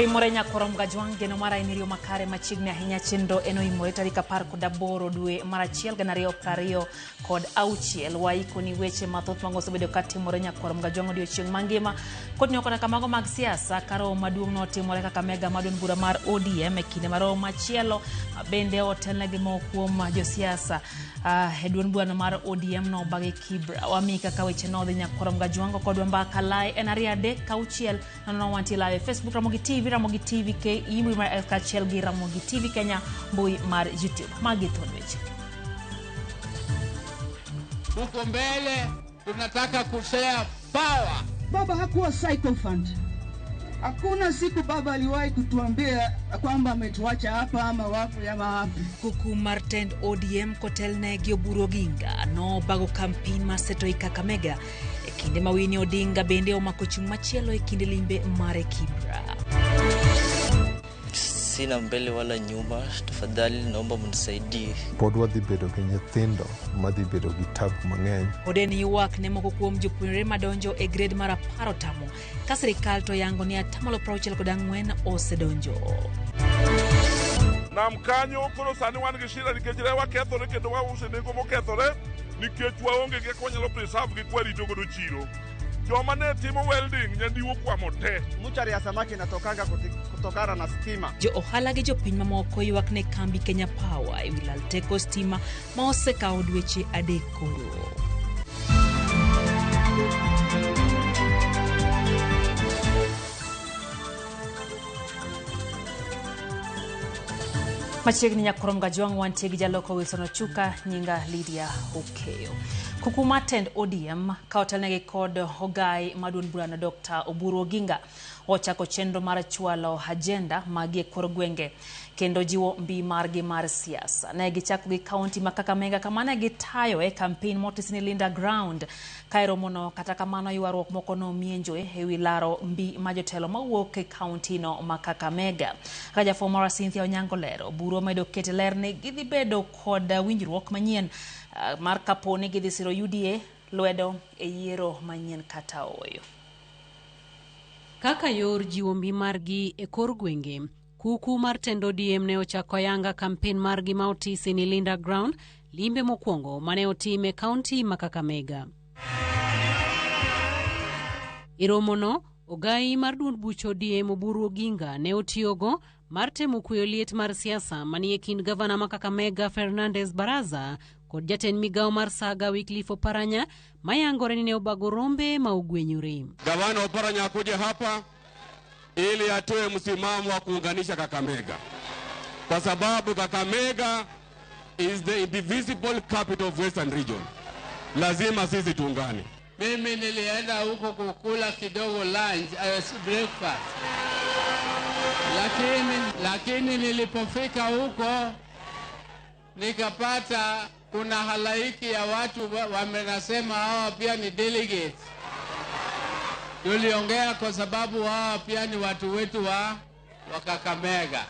Koimore nyakorom gajwang geno mara inirio makare machigni ahinya chenro eno imore tarika par kod aboro dwe mar achiel gana ariyo prariyo kod auchiel waiko ni weche mathoth mango osebedo katimore nyakorom gajwang odiochieng' mangima kod nyokona kamago mag siasa karo maduong' notimore Kakamega madon bura mar ODM e kinde maro machielo bende otelnegi kuom josiasa Edwin Buana mar ODM no bagi Kibra wamika kaweche nodhi nyakorom gajwang kod mbaka lai en ariade kauchiel no wanti live Facebook Ramogi TV ke imri mar FKCL gi Ramogi TV Kenya mbui mar YouTube magi thonweche. Huko mbele tunataka kushare power. Baba hakuwa psychophant. Hakuna siku baba aliwahi kutuambia kwamba ametuacha hapa ama wafu ya wapi. Kuku Martend ODM kotelne Gioburo Ginga no bago campaign maseto Kakamega kinde mawini Odinga bende omakochung machielo kinde limbe mare Kibra. Sina mbele wala nyuma, tafadhali naomba mnisaidie. Pod wadhi bedo gi nyithindo madhi bedo gi tabu mang'eny. Odeni yuak ne moko kuom jopuonjre madonjo e grade mar 10 tamo ka sirikal to yango ni 64 osedonjo. Nam kanyo koro sani wan gi shida nikech rewa kethore kendo wause nengo mokethore nikech waonge gi konyalo preserve gi kwarito godo chiro. Joma ne timo welding nyandiwo kwamo te. Muchari ya samaki inatokanga kutokana na stima. Jo ohala gi jopiny mamoko ywak ne kambi Kenya Power e wilal teko stima ma osekawo dweche adek koro. Machiegni nyakorom gajwang wantie gi jaloko Wilson Ochuka nyinga Lydia Okeyo. Kuku Martend ODM kaotelnegi kod Ogai madun burana Dr. Oburu Oginga ochako chenro mar chwalo agenda magie kor gwenge kendo jiwo mbi margi mar siasa. Ne gichako gi kaunti ma Kakamega kamane gitayo e campaign motisni Linda Ground kairo mono kata kamano ywaruok moko no mienjo e wi laro mbi majotelo mawuok e kaunti no ma Kakamega. Raja Fomara Cynthia Onyango lero buro medo kete lerne gidhi bedo kod winjruok manyien mar kaponi gidhi siro UDA lwedo e yiero manyien kata oyo. Kaka yor jiwo mbi margi e kor gwenge, Kuku Martend ODM ne ochako yanga campaign margi ma otisi ni Linda Ground limbe mokwongo mane otime kaunti ma Kakamega. Iromono, Ogai mar duond buch ODM Oburu Oginga ne otiyogo mar temo kuyo liet mar siasa manie kind gavana ma Kakamega Fernandez Baraza kod jatend migao mar Saga Wycliffe Oparanya mayangore ni ne obago rombe ma ogwenyore. Gavana Oparanya kuja hapa ili atoe msimamo wa kuunganisha Kakamega, kwa sababu Kakamega is the indivisible capital of Western Region. Lazima sisi tuungane. Mimi nilienda huko kukula kidogo lunch, breakfast. Lakini nilipofika huko nikapata kuna halaiki ya watu wamenasema hawa pia ni delegates. Tuliongea kwa sababu hawa pia ni watu wetu wa Kakamega.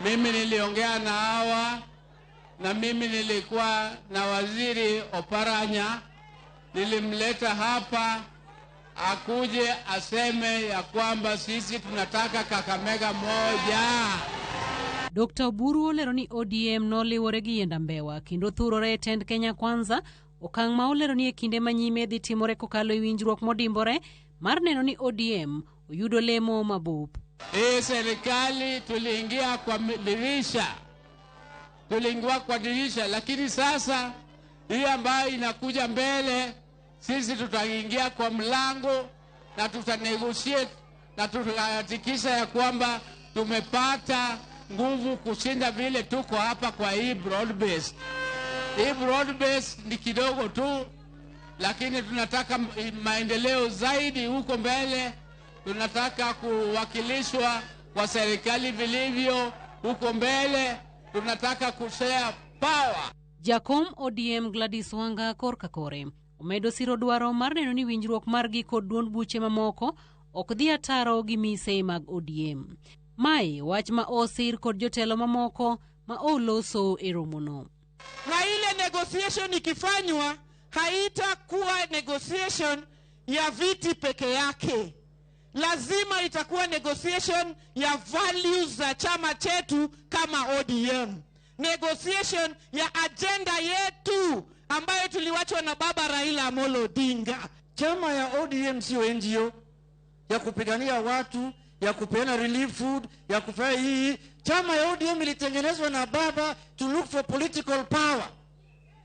Mimi niliongea na hawa na mimi nilikuwa na waziri Oparanya. Nilimleta hapa akuje aseme ya kwamba sisi tunataka Kakamega moja. Dr. Oburu olero ni ODM no liwore gi Yenda Mbewa kendo thurore tend Kenya Kwanza okang' ma olero ni e kinde manyime dhi timore kokalo e winjruok modimbore mar neno ni ODM oyudo lemo mabup. Serikali tuliingia kwa dirisha, lakini sasa hii ambayo inakuja mbele sisi tutaingia kwa mlango na tutanegotiate na tutahakikisha ya kwamba tumepata nguvu kushinda vile tuko hapa kwa hii broad base. Hii broad base ni kidogo tu, lakini tunataka maendeleo zaidi huko mbele. Tunataka kuwakilishwa kwa serikali vilivyo huko mbele. Tunataka kushare power. Jakom ODM Gladys Wanga korka kore omedo siro dwaro mar neno ni winjruok margi kod duond buche mamoko ok dhi ataro gi mise mag ODM. Mai wach ma osir kod jotelo mamoko ma oloso e romono. Na ile negotiation ikifanywa haitakuwa negotiation ya viti peke yake, lazima itakuwa negotiation ya values za chama chetu kama ODM. Negotiation ya agenda yetu ambayo tuliwachwa na baba Raila Amolo Odinga. Chama ya ODM sio NGO ya kupigania watu, ya kupeana relief food, ya kufanya hii. Chama ya ODM ilitengenezwa na baba to look for political power.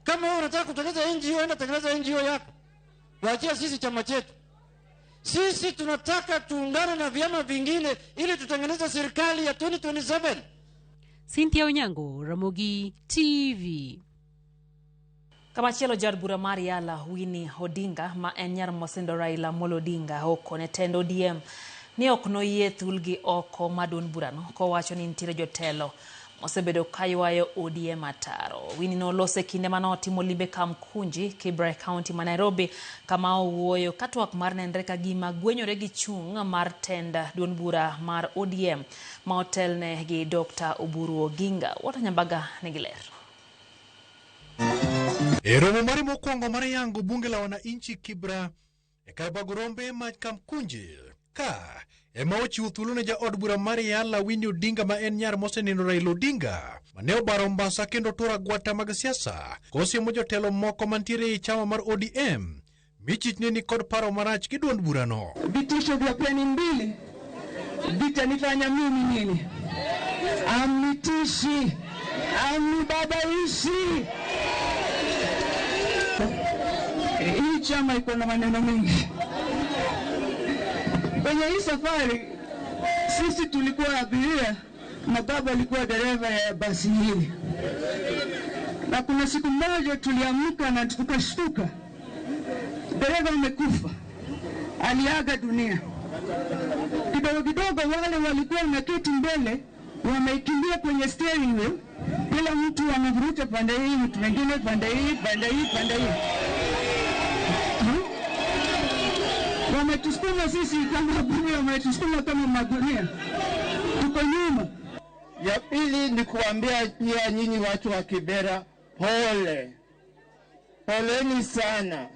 Kama wewe unataka kutengeneza NGO, enda tengeneza NGO yako. Waachia sisi chama chetu. Sisi tunataka tuungane na vyama vingine ili tutengeneze serikali ya 2027. Cynthia Onyango, Ramogi TV. Kamachielo jar bura mar Yala Winnie Odinga ma en nyar mosendo Raila Amolo Odinga oko ne tend ODM ni ok noyie thulgi oko maduon burano kowacho ni nitiere jotelo mosebedo kaywayo ODM ataro. Winnie nolose kinde manotimo limbe Kamkunji, Kibra County ma Nairobi, kama owuoyo katwak mar nenre ka gima gwenyore gi chung mar tend duon bura mar ODM ma otelne gi Dr. Oburu Oginga. Watanyambaga negiler. Romo mari mokwongo mar yango bunge la wananchi Kibra e Kaibagorombe ma Kamkunji ka ema ochiwo thuolo ne jaod bura mar Yala Winnie Odinga ma en nyar mosenindo Raila Odinga mane obaro mbasa kendo tura gwata mag siasa kosiemo jotelo moko mantiere e chama mar ODM michich ni kod paro marach gi duond burano. Vitisho vya peni mbili vitanifanya mimi nini? Amnitishi, amnibabaishi. Hii chama iko na maneno mengi. Kwenye hii safari sisi tulikuwa abiria na baba alikuwa dereva ya basi hili. Na kuna siku moja tuliamka na tukashtuka. Dereva amekufa. Aliaga dunia. Kidogo kidogo wale walikuwa wameketi mbele wamekimbia kwenye steering wheel. Kila mtu anavuruta pande hii, mtu mwingine pande hii, pande hii, pande hii. Wametusukuma sisi kama abiria, wametusukuma kama magunia. Tuko nyuma. Ya pili ni kuambia pia nyinyi watu wa Kibera, pole. Poleni sana.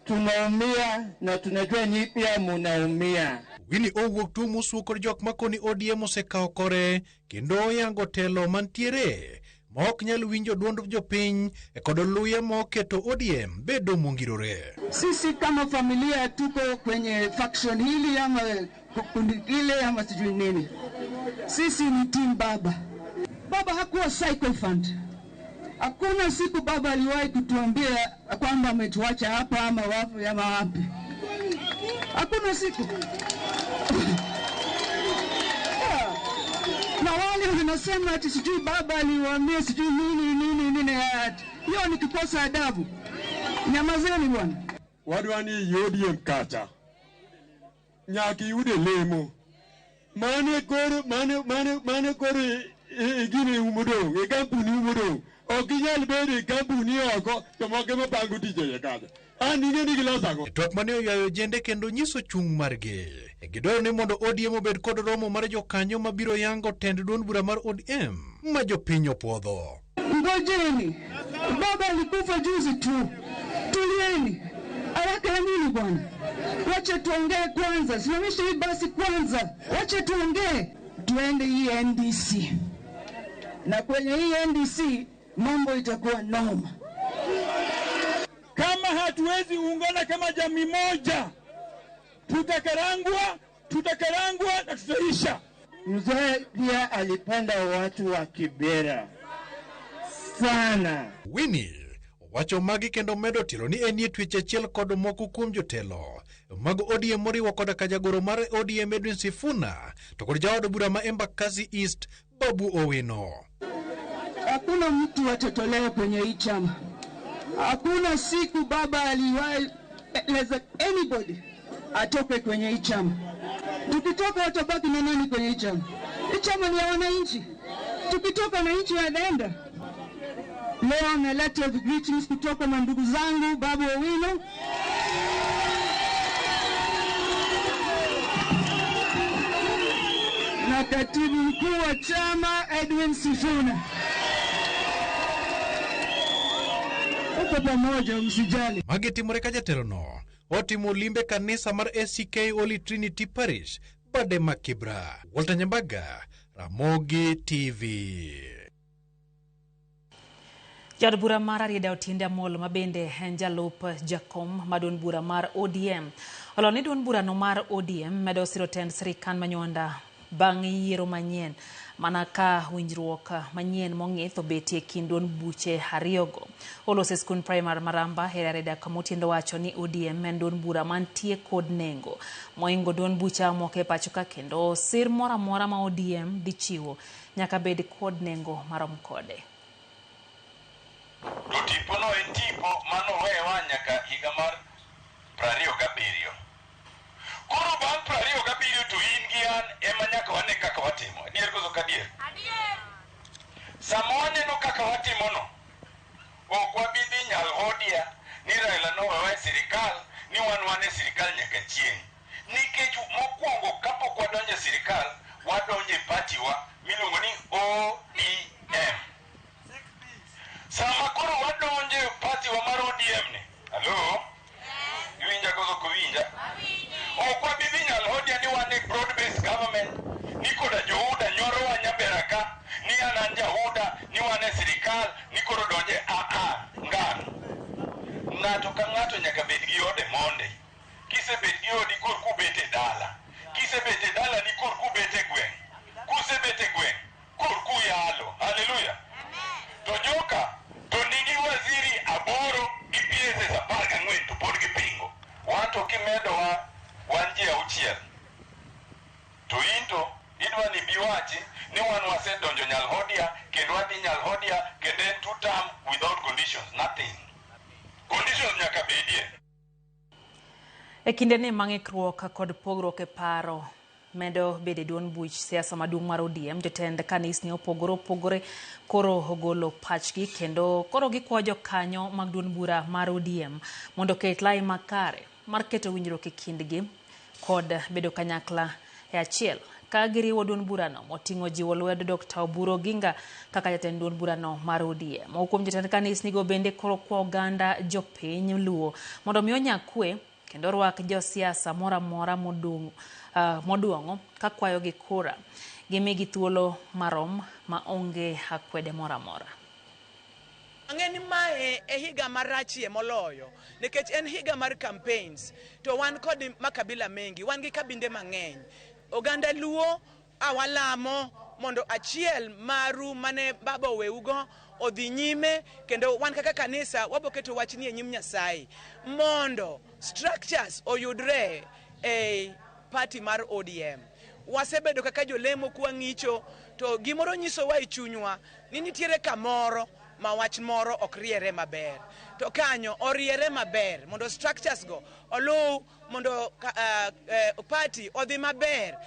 Tunaumia na tunajua nyinyi pia munaumia. Winnie owuok tu musuo kod jok makoni ODM osekao kore kendo yango telo mantiere ma ok nyal winjo duond jopiny kod luya moketo ODM bedo mongirore. Sisi kama familia tuko kwenye faction hili ama kundi ile ama sijui nini. Sisi ni team baba. Baba hakuwa sycophant. Hakuna siku baba aliwahi kutuambia kwamba ametuacha hapa ama wapi ama wapi. Hakuna siku. Na wale wanasema ati sijui baba aliwaambia sijui nini. Hiyo ni kikosa adabu. Nyamazeni bwana. Wadwani ODM kata. Nyaki ude lemo. Mane koro igine umudong, ikampuni umudong. Okinyal bede kampuni oko to moke mapango tije yakada. Anine ni gilosago. Tok mane oyayo jende kendo nyiso chung margi. Gidwaro ni mondo ODM obed kod romo mar jokanyo mabiro yango tend duond bura mar ODM ma jopiny opwodho. Ngojeni. Baba alikufa juzi tu. Tulieni. Haraka ya nini bwana? Wacha tuongee kwanza. Simamisha hii basi kwanza. Wacha tuongee. Tuende hii NDC. Na kwenye hii NDC mambo itakuwa noma. Kama hatuwezi ungana kama jamii moja, tutakarangwa na tutaisha. Mzee pia alipenda watu wa Kibera sana. Winnie wacho magi kendo medo tilo ni enie tweche achiel kod moko kuom jotelo mag ODM moriwo koda ka jagoro mar ODM Edwin Sifuna to kod jaod bura ma Embakasi East Babu Owino. Hakuna mtu atatolewa kwenye hii chama. Hakuna siku baba aliwahi let anybody atoke kwenye hii chama. Tukitoka watabaki na nani kwenye hii chama? Hii chama ni ya wananchi. Tukitoka na nchi wanaenda. Leo na letter of greetings kutoka kwa ndugu zangu Babu Owino. Na katibu mkuu wa chama Edwin Sifuna. Uko pamoja, msijali. Magi timore ka jatelo no otimo limbe kanisa mar ACK Holy Trinity Parish bade ma Kibra. Walter Nyambaga, Ramogi TV. Jod bura mar Arieda Otiende Amollo ma bende en jalup jakom maduond bura mar ODM. Oloni duond burano mar ODM medo siro tend sirikal manyonda bang' yiero manyien mana ka winjruok manyien mong'ith obetie kind duond buche ariyogo. Olose skund primar Maramba e Arieda kama Otiende wacho ni ODM en duond bura mantie kod nengo moingo duond bucha moko e pacho ka, kendo sir moro amora ma ODM dhi chiwo nyaka bed kod nengo marom kode. To tipono en tipo manowewa nyaka higa mar 27. Koro bang' 27 to in gi an ema nyaka wane kaka watimo. Adier koso kadier? Adier. Sama waneno kaka watimono, ok wabidhi nyal hodia ni Raila nowewa e sirikal ni wan e sirikal nyaka chieng'. Nikech mokwongo kapok wadonjo e sirikal, wadonjo e partiwa miluongo ni ODM. Sama koro wadonje party wa mar ODM ni. Hello? Iwinja koso kuwinja? Ok wabidhi nyal hodia ni wan e broad based government. Ni koda johuda nyoro wa Nyaberaka. Ni an jahuda ni wan e sirikal. Ni koro donje ngano. Ng'ato ka ng'ato nyaka bed gi ode monde. Kisebet gi odi kor kubete dala. Kisebete dala ni kor kubete gweng'. Kusebete gweng' kor kuyalo. Hallelujah. To joka to nigi waziri 8 gi PSS 14 to pod gipingo. Wanto kimedowa wan ji 6. To into idwa ni biwachi ni wan wasedonjo nyal hodia kendo wadhi nyal hodia kendo en 2 term without conditions. Nothing. Conditions nyaka bedie. E kinde ni mang'ikruok kod pogruok e paro medo bede duond buch siasa maduong' mar ODM, jotend kanisni opogore koro ogolo pachgi kendo koro gikwayo jokanyo mag duond bura mar ODM mondo ket lai makare mar keto winjruok e kindgi kod bedo kanyakla e achiel ka giriwo duond burano moting'o jiwo lwedo Dr. Oburu Oginga kaka jatend duond burano mar ODM. Kuom jotend kanisnigo bende koro kwa oganda jopiny Luo mondo mi onya kwe kendo rwak josiasa mora moduong'o ka kwayo gi kura gimigi thuolo marom ma onge akwede mora mora. Ang'eni mae e higa marachie moloyo nikech en higa mar campaigns to wan kod makabila mengi, wan gi kabinde mang'eny. Oganda Luo awalamo mondo achiel maru mane baba oweugo odhi nyime kendo wan kaka kanisa waboketo wachni e nyim Nyasaye mondo structures oyudre e party mar ODM. Wasebedo kaka jolemo kwa ng'icho to gimoro nyisowa e chunywa ni nitiere kamoro ma wach moro ok riere maber. To kanyo oriere maber mondo structures go oluw mondo party odhi maber.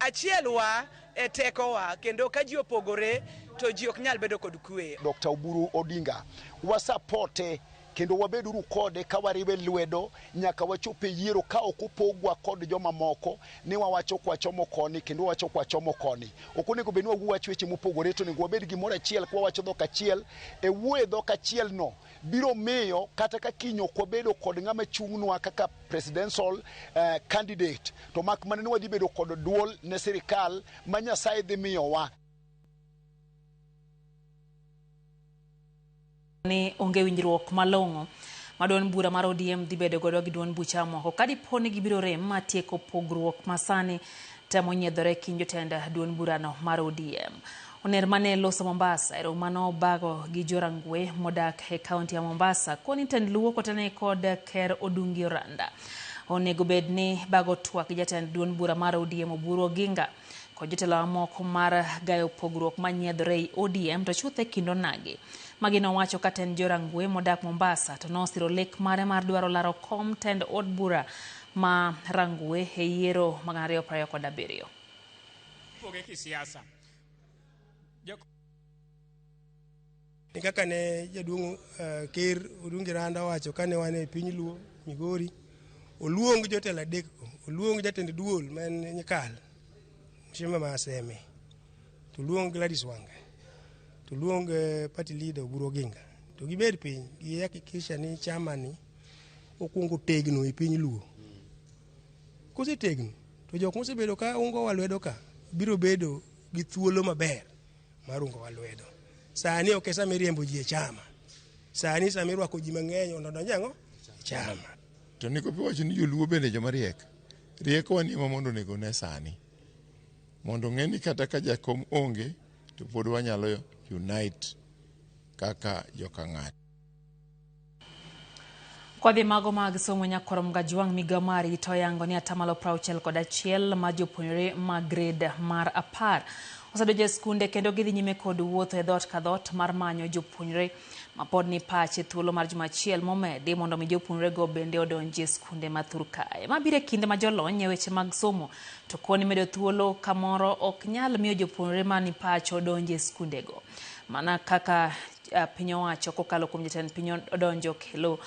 Achielwa e tekowa kendo ka ji opogore to ji ok nyal bedo kod kwe. Dr. Oburu Odinga wasapote kendo wabeduru kode ka wariwe lwedo nyaka wachope yiero ka ok opogwa kod joma moko ni wawacho kwa chomo koni kendo wacho kwa chomo koni. Ok onego bed ni wawacho weche mopogore, to onego wabed gimoro achiel kwa wacho dhok achiel e wuoyo dhok achiel no biro miyo kata ka kinyo kwa bedo kod ng'ama chung'nwa kaka presidential candidate to mak mana ni wadhi bedo kod duol ne sirikal ma Nyasaye dhi miyowa. Ni onge winjruok malong'o ma duond bura mar ODM dhi bedo godo gi duond bucha moko ka dipo ni gibiro rem matieko pogruok masani temo nyiedhore kind jotend duond burano mar ODM. Oner mane loso Mombasa ero mano bago gi jorangwe modak e kaunti ya Mombasa koni tend Luo kotene kod Ker Odungi Oranda. Onego bed ni bago twak jatend duond bura mar ODM Oburu Oginga kod jotelo moko mar gayo pogruok manyiedhore e ODM to chuthe kindo nagi. Magino wacho ka tend jorangwe modak Mombasa to nosiro lek mare mar dwaro laro kom tend od bura ma rangwe e yiero mag 2027. Poge kisiasa. Ni kaka ne jaduong' Ker Odungi Oranda wacho kane wan e piny Luo Migori, oluong jotelo adek go, oluong jatend duol man Nyikal Mshima Maseme, to luong Gladys Wanga, to luong party leader Oburu Oginga, to gibed piny gihakikisha ni chama ni okwongo tegno e piny Luo. Kosetegno to jok mosebedo ka ungo walwedo ka biro bedo gi thuolo maber mar ungo walwedo. Sani ok esa miriembo ji e chama. Sani sami rwako ji mang'eny ondonjango chama. To niko piwacho ni joluo bende joma riek. Rieko wani ema mondo nego ne sani. Mondo ng'eni kata ka jakom onge to pod wanyalo unite kaka joka ng'ato. Kwadhi mago mag somo nyakorom Gajwang' migamari to yango ni atamalo 61 ma jopuonjre ma grade mar 10 osedonjo e skunde kendo gidhi nyime kod wuotho e dhot ka dhot mar manyo jopuonjre ma pod ni pache thuolo mar juma achiel momedi mondo mi jopuonjre go bende odonji e skunde ma Thurkae. Mabiro e kinde ma jolony e weche mag somo to koni medo thuolo kamoro ok nyal miyo jopuonjre ma ni pache odonji e skunde go. Mana kaka piny owacho kokalo kuom jatend piny odonjo kelo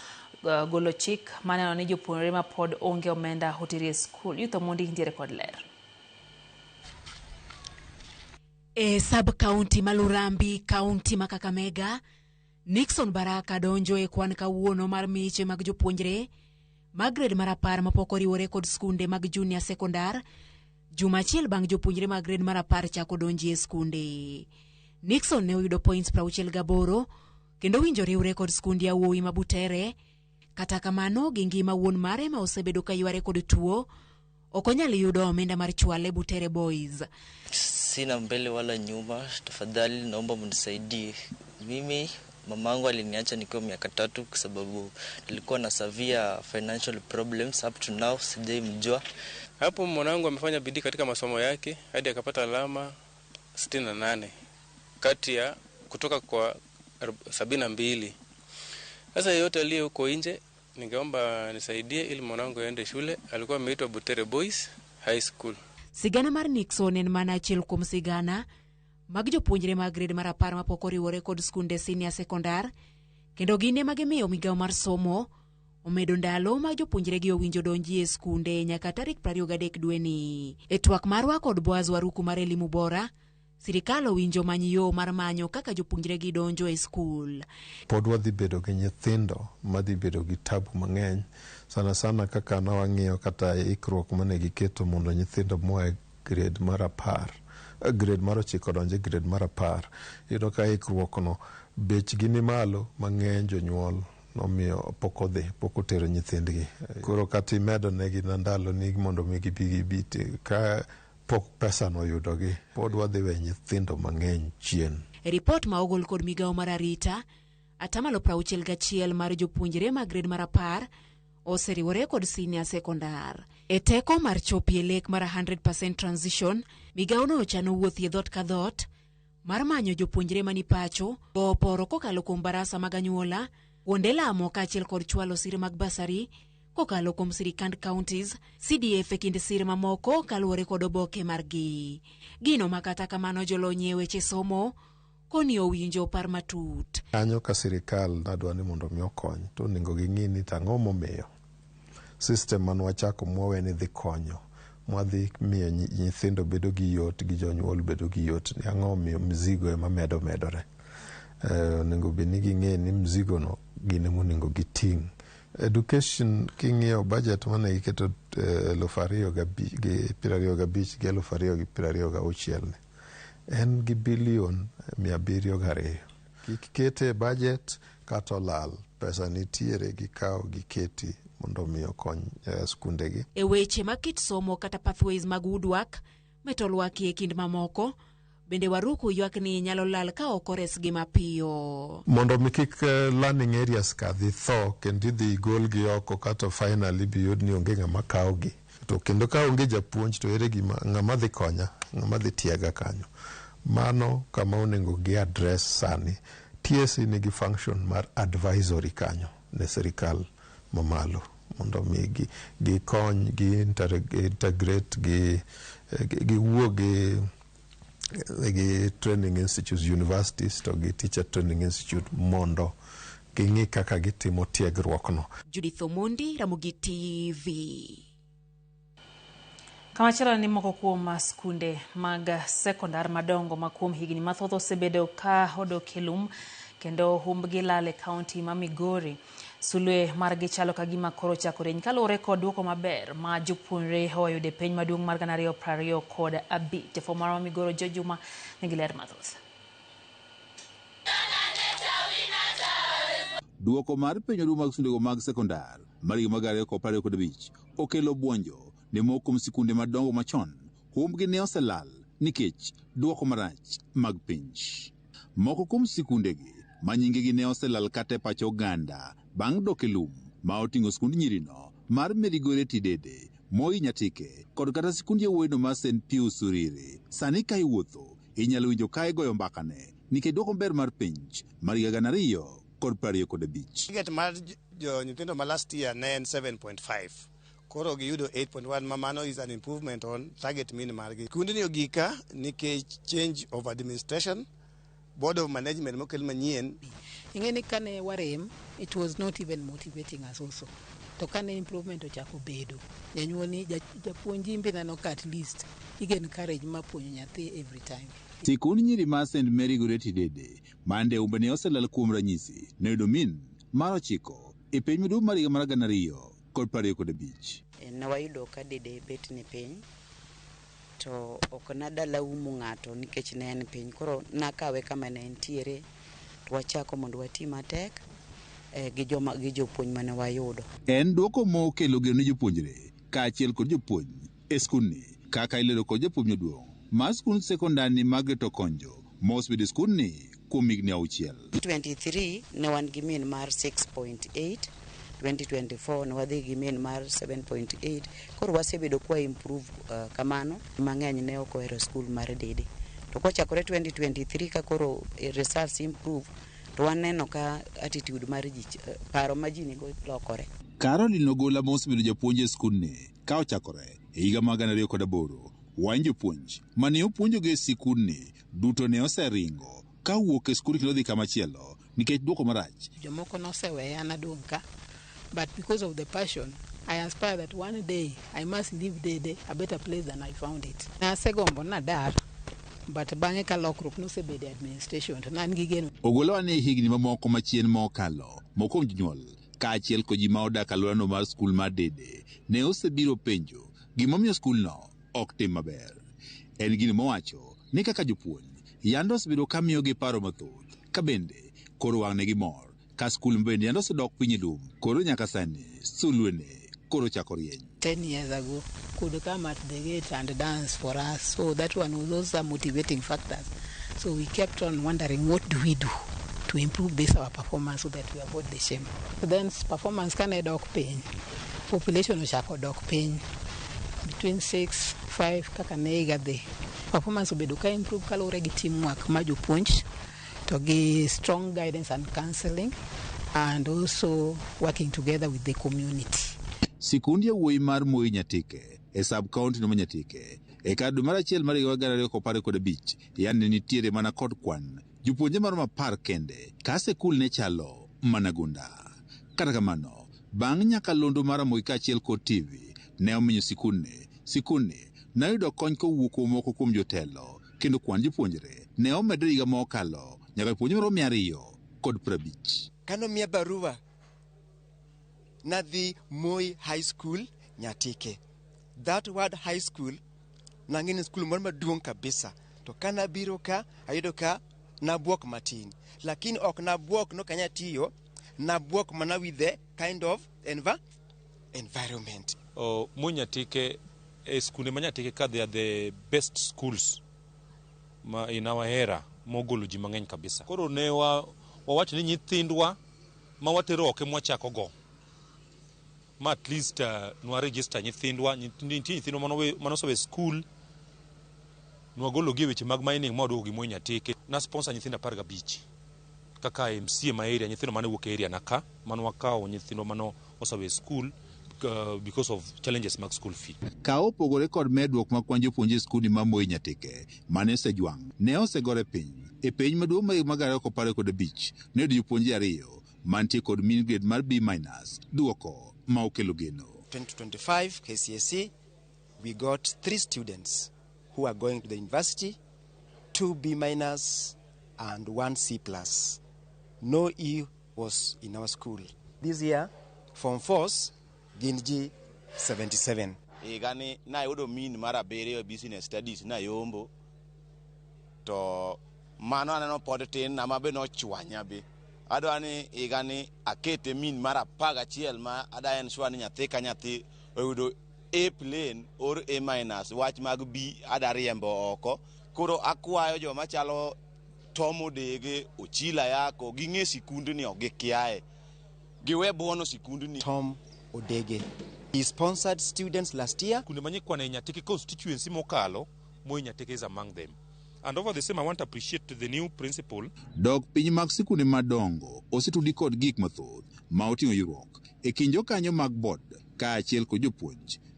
golo chik maneno ni jopuonjre ma pod onge omenda otiri e skul. Yutho Mondi ndiere kod ler. E sub-county Malurambi, county ma Kakamega, Nixon Baraka donjo e kwan kawuono mar miche mag jopuonjre mag grade mar 10 mapok oriwore kod skunde mag junior sekondar juma achiel bang' jopuonjre mag grade mar 10 chako donji e skunde. Nixon ne oyudo points 68 kendo winjo riwre kod skundi yawuowi ma Butere. Kata kamano gi ngima wuon mare ma osebedo ka yware kod tuo ok onyal yudo omenda mar chwale Butere Boys. Sina mbele wala nyuma, tafadhali naomba mnisaidie. Mimi mamangu aliniacha nikiwa miaka 3 kwa sababu nilikuwa na severe financial problems. Up to now sijai mjua. Hapo mwanangu amefanya bidii katika masomo yake hadi akapata alama 68 kati ya kutoka kwa 72. Sasa yote aliye huko nje ningeomba nisaidie ili mwanangu aende shule. Alikuwa ameitwa Butere Boys High School. Sigana mar Nixon en mana achiel kuom sigana mag jopuonjre mag grade mar 10 mapok oriwore kod skunde senior sekondar kendo gine mag miyo migawo mar somo omedo ndalo ma jopuonjre gi owinjo donji e skunde nyaka tarik 23 dwe ni. E twak marwa kod Boaz Waruku mar elimu bora, sirikal owinjo manyo yo mar manyo kaka jopuonjre gi donjo e skul. Pod wadhi bedo gi nyithindo madhi bedo gi tabu mang'eny sana kaka nawang'iyo kata ikruok mane giketo mondo nyithindo moa grade mar 10 grade mar 9 donjo grade mar 10 yudo ka ikruok no bechgi ni malo mang'eny jonyuol nomiyo pok otero nyithindgi. Koro kata imedo negi na ndalo ni mondo mi gibiti ka pok pesa no yudogi pod wadhi we nyithindo mang'eny chien. E report ma ogol kod migawo mar arita, atamalo 61 mar jopuonjre mag grade mar 10 oseriwore kod senior sekondar. E teko mar chopie lek mar 100% transition, migawo no ochano wuothi dhot ka dhot mar manyo jopuonjre mani pacho, go poro kokalo kuom barasa mag anyuola, kuonde lamo kaachiel kod chwalo sir mag basari kokalo kuom sirikand counties, CDF e kind sir mamoko kaluwore kod oboke margi. Gino makata kamano jolony e weche somo koni owinjo par matut. Kanyo ka sirikal nadwa ni mondo mi okony to onego ging'i ni tang'o momiyo system man wachako mwaweni dhi konyo mwadhi miyo nyithindo bedo gi yot gi jonyuol bedo gi yot ni ang'o miyo mzigo ema medore. Onego bedni ging'e ni mzigo no gine monego giting'. Education king'iyo budget mane iketo 2025 gi 2026 en gi bilion 702. Kikete budget kata olal pesa nitiere gikawo giketi mondo miyo kony skundegi. E weche mag kit somo kata pathways mag Woodwork metolwaki e kind mamoko bende Waruku ywak ni nyalo lal ka okores gi mapiyo. Mondo mi kik learning areas ka dhi tho kendo dhi gol gi oko kata finally biyud ni onge ng'ama kawogi. To kendo ka onge japuonj to ere gima ng'ama dhi konya, ng'ama dhi tiega kanyo. Mano kama onego gi address sani. TSC nigi function mar advisory kanyo ne sirikal mamalo mondo mi gi kony gi integrate gi wuo gi training institutes, universities to gi teacher training institute mondo ging'i kaka gitimo tiegruok no. Judith Omondi, Ramogi TV. Kamachalo ni moko kuom skunde mag sekondar madongo ma kuom higni mathoth osebedo ka odok e lum kendo humbgi lal e kaunti ma Migori. Sulwe margi chalo kagima koro chakore nykalore kod duoko maber ma jopuonjre oyude penj maduong' mar 2020 kod abich. Jafwambo marwa Migoro Jojuma nigi ler mathoth. Duoko mar penj maduong' mag skunde mag sekondar mar higa mag 2025 okelo buonjo ne moko kuom sikunde madongo machon. Humgi ne oselal nikech duoko marach mag penj. Moko kuom sikundegi ma nyingegi ne oselal kata pacho Uganda bang' dok e lum ma oting'o skund nyirino mar Merigoreti Dede, Moi Nyatike kod kata sikund yawuoyino mar St. Pius Uriri. Sani ka iwuotho inyalo winjo ka igoyo mbakane nikech duoko maber mar penj mar higa 2025. Target mar nyithindo ma last year ne en 7.5. Koro giyudo 8.1 ma mano is an improvement on target mean margi. Kundni ogika nikech change of administration, board of management mokel manyien. Ingeni kane warem, it was not even motivating us also. To kane improvement ochako bedo. Janyuoni japuonji mbinano ka at least you encourage mapuonjo nyathi every time. Sikund nyiri ma St. Merigoreti Dede mande umbene oselal kuom ranyisi ne yudo min mar 9 e penj maduong' mar higa mar 2025. Ne wayudo ka Dede bet ni piny to ok nadala umo ng'ato nikech ne en piny, koro nakawe kama ne entiere to wachako mondo wati matek gi jopuonj mane wayudo. En duoko mokelo geno ne jopuonjre kaachiel kod jopuonj e skundni kaka ilero kod japuonj maduong' mar skund sekondari Margaret Okonjo mosebedo e skundni kuom higni 6. 23 ne wan gi min mar 6.8, 2024 ne wadhi gi min mar 7.8. Koro wasebedo kwa improve kamano, mang'eny ne ok ohero skul mar Dede. To kochakore 2023 ka koro results improve, to waneno ka attitude mar ji, paro ma ji nigo lokore. Caroline Ogola mosebedo japuonj e skundni ka ochakore e higa mag 2008. Wan jopuonj mane opuonjogi e sikundni duto ne oseringo ka wuok e skul kendo dhi kamachielo nikech duoko marach. Jomoko noseweya nadong' ka, but because of the passion, I aspire that one day I must leave Dede a better place than I found it. Nasegombo nadar, but bang'e ka lokruok nosebedo administration to nan gi geno. Ogola wan e higni mamoko machien mokalo moko jonyuol kaachiel kod ji ma odak alworano mar skul mar Dede ne osebiro penjo gimomiyo skulno ok tim maber. En gino mowacho ni kaka jopuonj yande osebedo ka miyogi paro mathoth ka bende koro wang' negi mor ka skul bende yande osedok piny e lum koro nyaka sani sulwene koro chako rieny. 10 years ago could come at the gate and dance for us, so that one was also motivating factors. So we kept on wondering, what do we do to improve this our performance so that we avoid the shame. So then performance can dok piny, population ochako dok piny between 6-5 kaka ne higa dhi. Performance obedo ka improve kaluwore gi teamwork ma jopuonj to gi strong guidance and counseling and also working together with the community. Sikund yawuoyi mar Moi Nyatike e sub-county no Nyatike e kar mar achiel mar higa 2015 yande nitiere mana kod kwan jopuonje maromo 10 kende ka sikul ne chalo mana gunda. Kata kamano bang' nyakalondo mar Moi kaachiel kod TV ne omiyo sikundni nayudo kony kowuok kuom moko kuom jotelo kendo kwan jopuonjre ne omedore higa mokalo nyaka jopuonje maromo 250. Kanomiya barua nadhi Moi High School Nyatike. That word high school nang'eni skul moro maduong' kabisa. To kanabiro ka ayudo ka nabuok matin. Lakini ok nabuok no kanya tiyo, nabuok mana with the kind of environment. Moi Nyatike skunde ma Nyatike ka they are the best schools in our era mogolo ji mang'eny kabisa. Koro ne wawacho ni nyithindwa ma watero oke mwachako go ma at least nwa register nyithindwa manosowe school nwagolo gi weche mag mining moduogo gi Moi Nyatike. Na sponsor nyithindo 15 kaka MCA ma area, nyithindo mane wuok area naka manwakawo nyithindwa mano osowe school because of challenges mag school fee. Ka opogore kod medruok ma kwan jopuonje skuli ma Moi Nyatike mane osejwang' ne osegore piny e penj maduong' mag 2015 ne yudo jopuonje 2 mantie kod mean grade mar B- duoko ma okelo geno. 2025 KCSE we got 3 students who are going to the university, 2 B- and 1 C+. No E was in our school. This year, Form 4s gin ji 77. Igani na yudo min mara bere business studies na yombo to mano aneno pod tin na mabe no chwanya be adwani igani akete min mara paga chiel ma ada en shwani nyathi ka nyathi oyudo A plane or A minus wach mag B ada riembo oko koro akwayo jo machalo Tomo Dege Ochila yako ginge sikundu ni ogekiae giwe bono sikundu ni Tom Odege. He sponsored students last year. Kunde manye kwa na inyateke constituency mokalo mo inyateke is among them. And over the same, I want to appreciate the new principal. Dog piny mag sikunde madongo osetudi kod gik mathoth ma oting'o ywak e kind jokanyo mag board kaachiel kod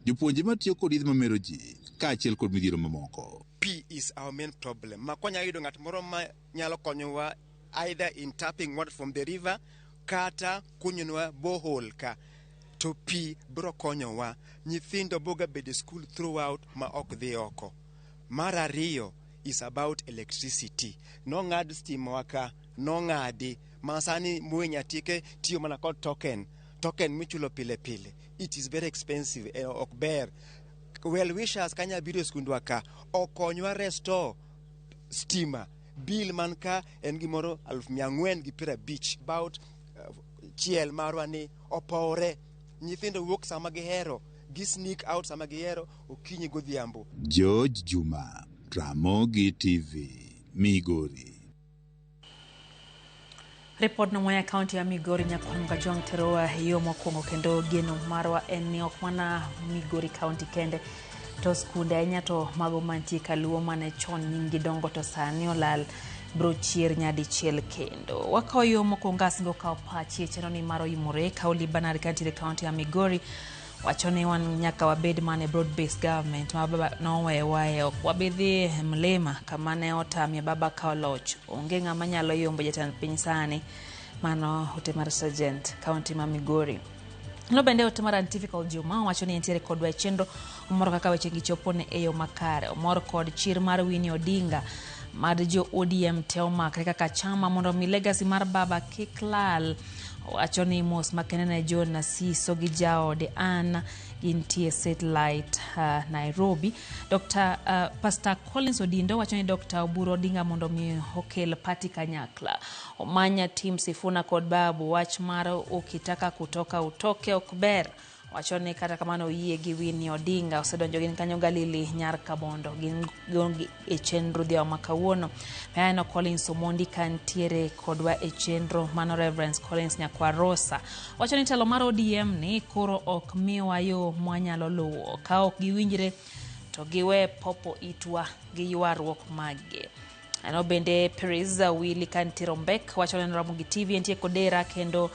jopuonje matiyo kod yedhe mamero ji kaachiel kod midhiero mamoko. P is our main problem. Makonya yudo ng'at moro ma nyalo konyowa either in tapping water from the river kata kunyonwa borehole ka to P bro konyowa nyithindo boga bede school throughout ma ok dhi oko. Mar ariyo is about electricity. No ng'ad stima waka, no ng'adi. Masani muenya tike tiyo mana kod token michulo pile pile. It is very expensive, ok ber. Well wishers kanya biro skundwa ka okonywa restore stima. Bill man ka en gimoro 450 about chiel marwa ni opore. Nyithindo wuok sama gihero, gi sneak out sama gihero, okinyi godhiambo. George Juma, Ramogi TV, Migori. Report no moya county ya Migori nyakwanga jong teroa hiyo mokwongo kendo geno marwa en ni ok mana Migori county kende to skunde anya to mago mantie kaluo mane chon nyingi dongo to sani olal brochier nyadi chiel kendo wakaw yo mokwongo asingo ka pachi cheno ni maro imore ka Libanar county ya Migori wachone wan nyaka wabed mane broad based government ma baba no wae ok wabedhi mlema kama ne otamia baba ka loch onge ng'ama nyalo yombo jatan piny sani mano Otemar Sergeant county ma Migori. No bende Otemar Antifical Juma wachoni entiere kod wachendo moro kaka weche gichopone eyo makare moro kod chir mar Winnie Odinga mar jo ODM teoma kaka chama mondo mi legacy mar baba kiklal wachoni mos makenene John Nasiso gi jao de an intie satellite Nairobi. Dr. Pastor Collins Odindo wachoni Dr. Oburu Odinga mondo mi hokel party kanyakla omanya team Sifuna kod babu wach maro ukitaka kutoka utoke okber wachoni kata kamano yie gi Winnie Odinga osedonjo gin kanyo Galili nyar Kabondo gin e chenro dia makawuono Payano Collins Omondi kantiere kodwa e chenro mano Reverend Collins Nyakwa Rosa wachoni telo mar ODM ni koro ok miwa yo mwanyalo luwo ka ok giwinjre to giwe popo itwa gi ywaruok mage. Ano bende Pereza Willy Kantirombek wachoni Ramogi TV entie kodera kendo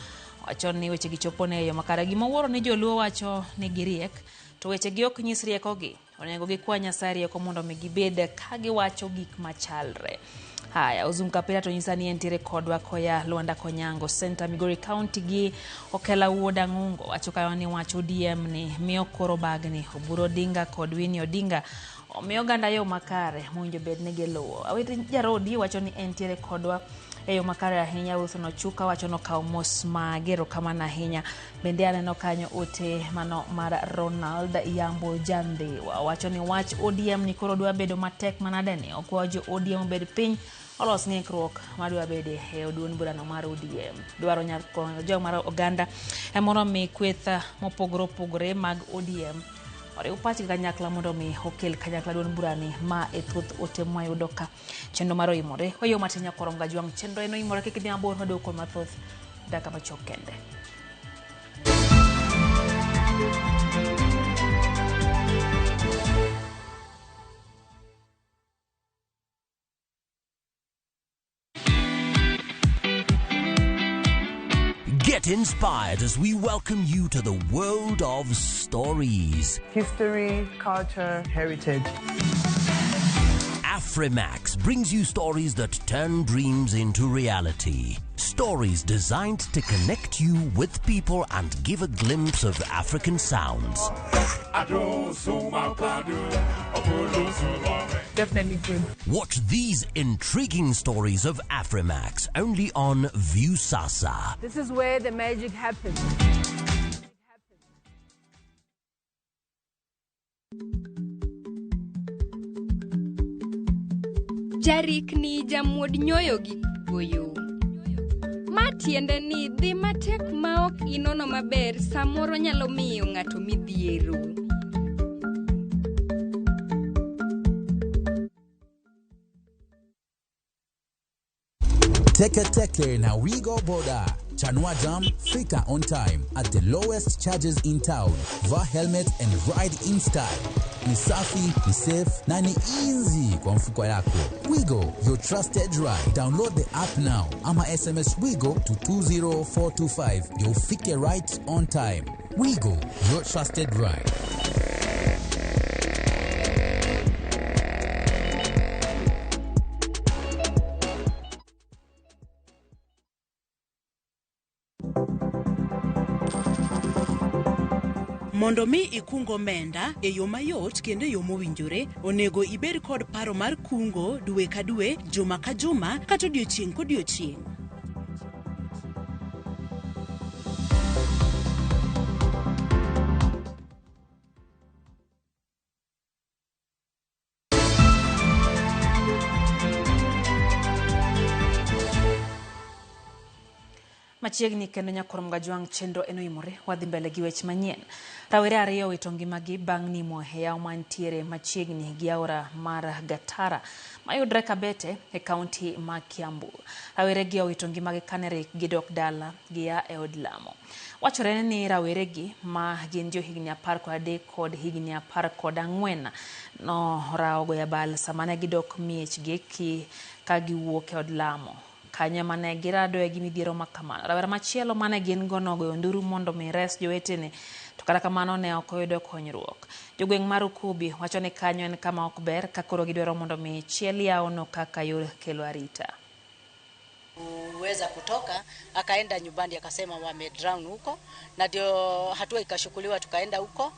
wachoni weche gichopone yo makara gimowuoro ne joluo wacho ne giriek to weche gi ok nyis rieko gi onego gikwa Nyasaye rieko mondo gibed ka giwacho gik machalre. Haya Uzumka pera to nyisani entiere kodwa koya Luanda Konyango Center Migori County gi okela wuoda ng'ungo wachoka ni wacho ODM ni miyo koro bagni Oburu Odinga kod Winnie Odinga omiyo ganda yo makare monjo bed ne geluwo awiti jarodi wachoni entiere kodwa eyo makare ahinya usono chuka wachono kaw mos magero kama na ahinya bende aneno kanyo ote mano mar Ronald Yambo Jande wachoni wach ODM ni koro dwa bedo matek manadeni okwajo ODM bed piny olos ng'ikruok madwa bede e oduon burano mar ODM dwaro nyako jo mar oganda emono mi kwetha mopogore mag ODM ore upati kanyakla mondo mi hokel kanyakla duon burani ma e thuth otemo ayudo ka chendo maro imore oyo matinya koronga juang chendo eno imore kikidhi mabor mado kol mathoth daka machok kende. Get inspired as we welcome you to the world of stories. History, culture, heritage. Afrimax brings you stories that turn dreams into reality. Stories designed to connect you with people and give a glimpse of African sounds. Definitely good. Watch these intriguing stories of Afrimax only on Viusasa. This is where the magic happens. Jarik ni jamuod nyoyo gi goyo. Matiende ni dhi matek maok inono maber samoro nyalo miyo ng'ato midhiero. Teke na Wigo Boda. Chanua Jam, fika on time at the lowest charges in town. Va helmet and ride in style. Ni safi, ni safe, na ni easy kwa mfuko yako. Wigo, your trusted ride. Download the app now. Ama SMS Wigo to 20425. You'll fike right on time. Wigo, your trusted ride. Mondo mi ikungo omenda e yo mayot kendo e yo mowinjore, onego ibed kod paro mar kungo dwe ka dwe, juma ka juma, kata odiochieng' kodiochieng'. Machiegni kendo nyakurom Gajwang' chenro eno imore wadhi mbele gi wech manyien. Rawere ariyo wito ngimagi bang' nimo e yawo mantiere machiegni gi aora mar Gatara mayudre Kabete e kaunti ma Kiambu. Raweregi owito ngimagi kane rik gidok dala gia e od lamo. Wachore ni raweregi ma gin jo higni 13 kod higni 14 no rawo goya bal samane gidok miechgi ka giwuok e od lamo. Kanyo mane giradoe gi midhiero makamano. Rawera machielo mane gin go nogoyo nduru mondo mi res jowetene, to kata kamano ne ok oyudo konyruok. Jogweng' mar Ukubi wacho ni kanyo en kama ok ber ka koro gidwaro mondo mi chiel yawono kaka yor kelo arita. Uweza kutoka akaenda nyumbani akasema wame drown huko, na ndio hatua ikashukuliwa, tukaenda huko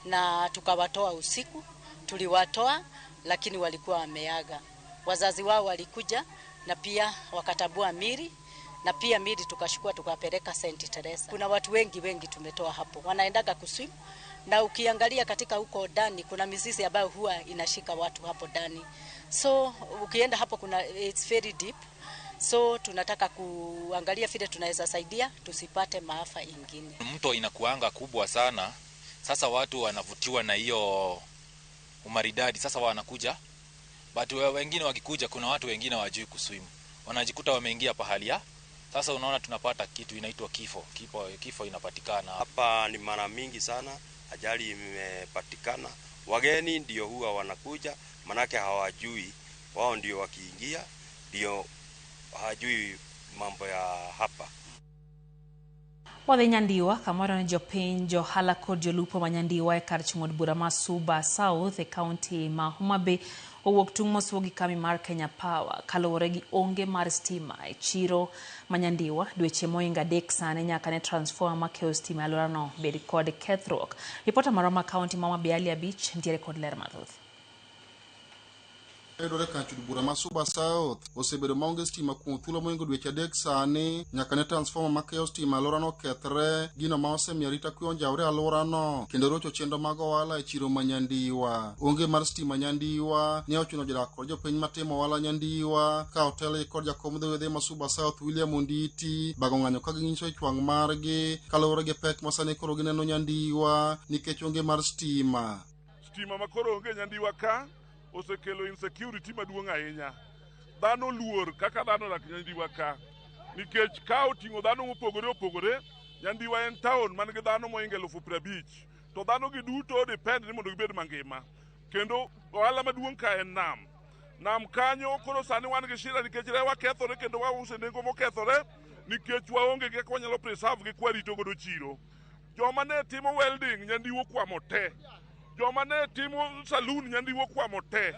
na tukawatoa usiku. Tuliwatoa lakini walikuwa wameaga. Wazazi wao walikuja na pia wakatabua miri, na pia miri tukashukua tukapeleka St. Teresa. Kuna watu wengi tumetoa hapo, wanaendaga kuswim, na ukiangalia katika huko ndani kuna mizizi ambayo huwa inashika watu hapo ndani. So ukienda hapo it's very deep. So tunataka kuangalia vile tunaweza saidia tusipate maafa ingine. Mto inakuanga kubwa sana. Sasa watu wanavutiwa na hiyo umaridadi. Sasa wanakuja. But wengine wakikuja, kuna watu wengine wajui kuswim. Wanajikuta wameingia pahali ya. Sasa unaona tunapata kitu inaitwa kifo. Kifo inapatikana. Hapa ni mara mingi sana ajali imepatikana. Wageni ndio huwa wanakuja, manake hawajui. Wao ndio wakiingia, ndio hawajui mambo ya hapa. Wadhi Nyandiwa kamoro ni jopiny johala kod jolupo ma Nyandiwa e kar chung'od bura ma Suba South e kaunti ma Homa Bay owuok tung' mosuo gi kambi mar Kenya Power kaluwore gi onge mar stima e chiro ma Nyandiwa dweche moinga 3 sane nyaka ne transformer ma keyo stima e alworano bed kod kethruok. Ripota marwa ma kaunti ma Homa Bay Ali Abich nitiere kod ler mathoth. Edore kanchud bura ma Suba South osebedo maonge stima kuom thuolo moingo dweche 3 sani nyaka ne transformer ma keyo stima alworano kethre, gino ma osemiyo arita kwe onjawre alworano kendo rocho chenro mag ohala e chiro ma Nyandiwa. Onge mar stima Nyandiwa ne ochuno jodak kod jopiny matimo ohala Nyandiwa ka hotel kod jakom wedhe ma Suba South William Onditi bago ng'anyo ka ginyiso chwang' margi kaluwore gi pek ma sani koro gineno Nyandiwa nikech onge mar stima. Stima ma koro onge Nyandiwa ka osekelo insecurity maduong' ahinya. Dhano luor kaka dhano dak Nyandiwa ka, nikech ka oting'o dhano mopogore. Nyandiwa en town man gi dhano moingo 50,000, to dhano gi duto depend ni mondo gibed mangima. Kendo ohala maduong' ka en nam kanyo koro sani wan gi shida nikech rewa kethore kendo wause nengo mokethore nikech waonge gi wanyalo preserve gi kwarito godo chiro. Joma ne timo welding Nyandiwa kwamo te, joma ne timo saloon Nyandiwa kwamo te.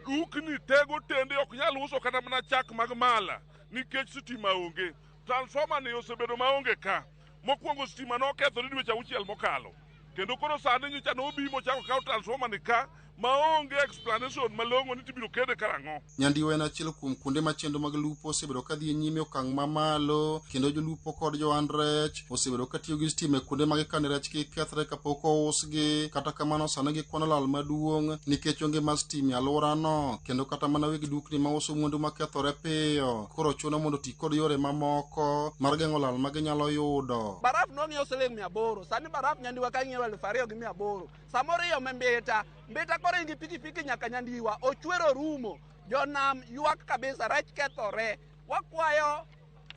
dukni tego tende ok nyal uso kata mana chak mag mala nikech sitima onge. Transformer ni osebedo maonge ka. Mokwongo sitima nokethore dweche 6 mokalo. Kendo koro sani nyicha nobimo chako kawo transformer ni ka maonge explanation malong'o ni tibiro kede karang'o. Nyandiwa en achiel kuom kuonde machendo mag lupo osebedo ka dhi nyime okang' mamalo, kendo jolupo kod joan rech osebedo ka tiyo gi stima e kuonde mag kane rech kikethre kapok ousgi. Kata kamano sani gikwano lal maduong' nikech onge mar stima e alworano, kendo kata mana weg dukni ma uso mwandu makethore piyo koro chuno mondo ti kod yore mamoko mar geng'o lal ma ginyalo yudo. Baraf nong'iew siling 800, sani baraf Nyandiwa ka ng'iewo 2,800. Samoro iyo mbeta koro ingi pikipiki nyaka Nyandiwa ochwero rumo, jonam ywak kabisa, rech kethore. Wakwayo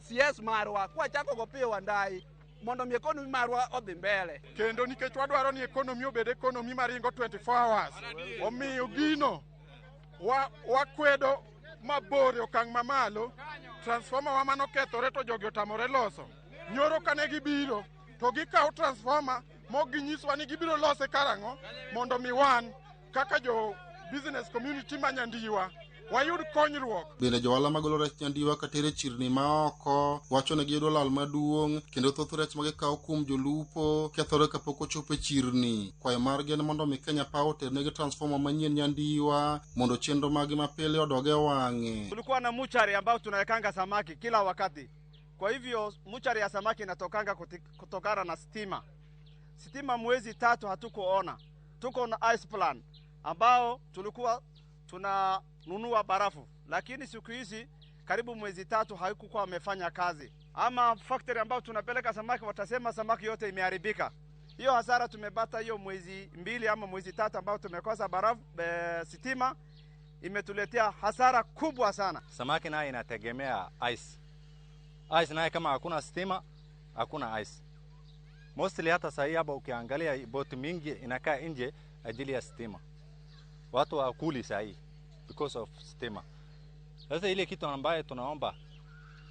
CS marwa kwachako go piyo Wandai mondo mi ekonomi marwa odhi mbele, kendo nikech wadwaro ni ekonomi obed ekonomi maringo 24 hours. Omiyo gino wakwedo mabor okang' mamalo. Transformer wa manokethore to jogi otamore loso. Nyoro kane gibiro to gikawo transformer mok ginyiswa ni gibiro lose karang'o mondo mi wan kaka jo business community ma Nyandiwa wayud konyruok. Bende johala magolo rech Nyandiwa katere chirni maoko wacho ne giyudo lal maduong', kendo thoth rech magikawo kuom jolupo kethore kapok ochopo e chirni. Kwayo margi en mondo mi Kenya Power oternegi transformer manyien Nyandiwa mondo chenro magi mapile odoge wang'e. Tulikuwa na muchari ambao tunawekanga samaki kila wakati. Kwa hivyo muchari ya samaki inatokanga kutokana na stima. Stima mwezi 3 hatukuona. Tuko na ice plan ambao tulikuwa tunanunua barafu, lakini siku hizi karibu mwezi 3 haikuwa wamefanya kazi. Ama factory ambao tunapeleka samaki watasema samaki yote imeharibika. Hiyo hasara tumepata hiyo mwezi 2 ama mwezi 3 ambao tumekosa barafu stima, imetuletea hasara kubwa sana. Samaki naye inategemea ice. Ice naye kama hakuna stima, hakuna ice. Mostly hata sahi hapa ukiangalia boti mingi inakaa nje ajili ya stima. Watu wakuli sahi because of stima. Sasa ile kitu ambayo tunaomba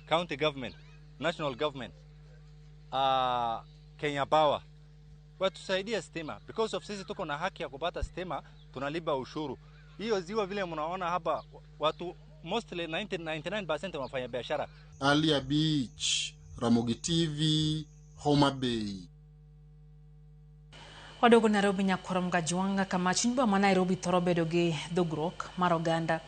county government, national government, Kenya Power watusaidie stima because of sisi tuko na haki ya kupata stima, tunalipa ushuru. Hiyo ziwa vile mnaona hapa watu mostly 99% wanafanya biashara. Alia Beach, Ramogi TV, Homa Bay. Wadogo Nairobi nyakorom gajwanga kama chunyba ma Nairobi thoro bedo gi dhugruok mar oganda